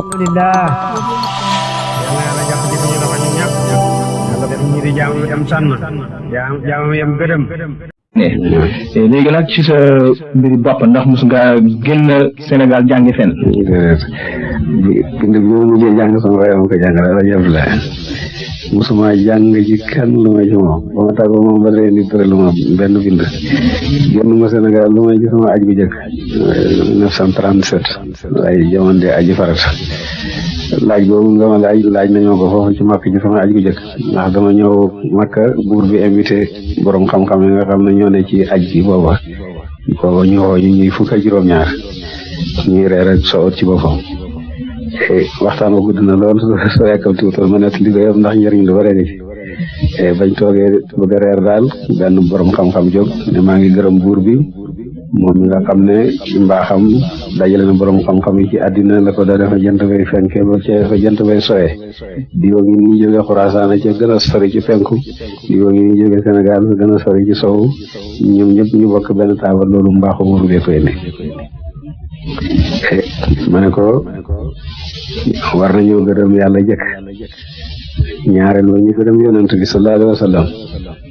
alhamdulillah yàlla jàpp ci suñu loxo ñun ñëpp yàlla def ñi di jaamu yam sànn jaamu yam gërëm léegi nag ci sa mbiri bopp ndax mos nga génn Sénégal jàngi fenn bind bi ma mujjee jàng sama waaye ma ko jàngale la jëf la musuma jàng ci kenn lu may ci moom ba ma tàggoo moom ba léegi ni tëral ma benn bind génn ma Sénégal lu may ci sama aj bu jëkk 1937 ay jamono aji farat laaj boobu nga ma laaj nañoo ko foofu ci Makka ci sama aj bu jëkk ndax dama ñëw Makka buur bi invité borom xam-xam yi nga xam ne ñoo ne ci aj bi booba ñu woo ñu ñuy fukk ak juróom-ñaar ñuy reer ak sowot ci boppam waxtaan wa gudd na lool soo yàkkal tuutal ma nekk li ko yëpp ndax njëriñ lu bare ngi ci bañ toogee bëgg a reer daal benn borom xam-xam jóg ne maa ngi gërëm buur bi moom mi nga xam ne mbaaxam dajale na borom xam-xam yi ci àddina la ko da defa jant bay fenke ba fa jant bay soye diwa ngi ni jóge Xuraasaan ca gën a sori ci penku diwa ngi ni jóge Sénégal fa gën a sori ci sow ñoom ñëpp ñu bokk benn taabal loolu mbaaxu buur bee koy ne ma ne ko war nañoo gërëm yàlla jëkk ñaareel ba ñu gërëm yonent bi sallallahu alayhi wa sallam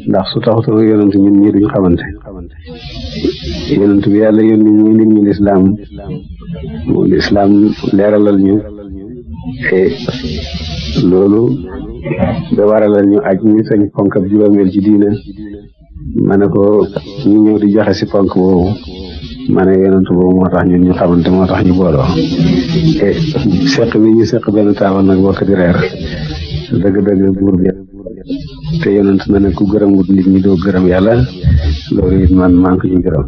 ndax su taxutoon yonent ñun ñii duñ xamante yonent bi yàlla yónni ñu nit ñi lislaam leeralal ñu loolu ba waralal ñu aj ñu sañ ponk ab juróomeel ci diine ma ne ko ñu ñëw di joxe si ponk boobu ma ne yonent boobu moo tax ñun ñu xamante moo tax ñu booloo seq bi ñu seq benn taabal nag bokk di reer dëgg-dëgg buur bi te yonent na ne ku gërëmut nit ñi doo gërëm yàlla loolu it man maa ngi ko ci gërëm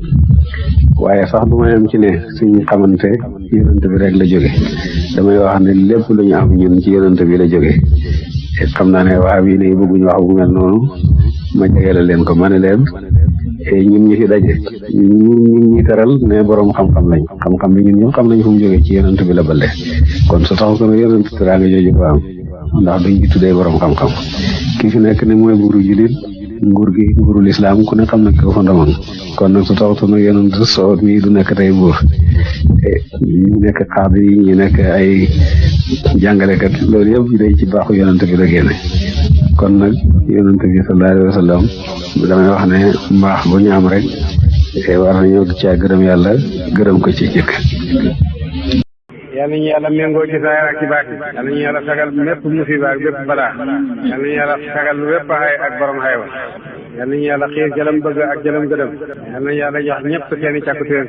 waaye sax du ma yem ci ne suñu xamante ci yonent bi rek la jóge damay wax ne lépp lu ñu am ñun ci yonent bi la jóge xam naa ne waa bii ne bëgguñu wax bu mel noonu ma jegele leen ko ma ne leen ñun ñi fi daje ñi teral ne borom xam-xam lañ xam-xam bi ñun ñëpp xam nañ fu mu jógee ci yonent bi la bale kon su taxu ko ne yonent teraanga jooju ko am ndax duñ ci tuddee borom xam-xam ki fi nekk ne mooy buuru julit nguuru lislaam ku ne xam na ko fa ndamoon kon nag su taxutoon nag yonent soo mii du nekk tey buur ñu nekk xaadi yi ñu nekk ay jàngalekat loolu yëpp day ci baaxu yonent bi la génne kon nag yonent bi sallallahu alayhi wa sallam damay wax ne mbaax bu ñu am rek war nañoo caa gërëm yàlla gërëm ko ci jëkk yàlla ñu yàlla méngoo ci saayir ak ci baati yàlla ñu yàlla sagal mépp musiba ak bépp balaa yàlla ñu yàlla sagal bépp xay ak borom xaywa yàlla ñu yàlla xiir jëlam bëgg ak jëlam gëdëm yàlla ñu yàlla jox ñëpp seeni càkkutéen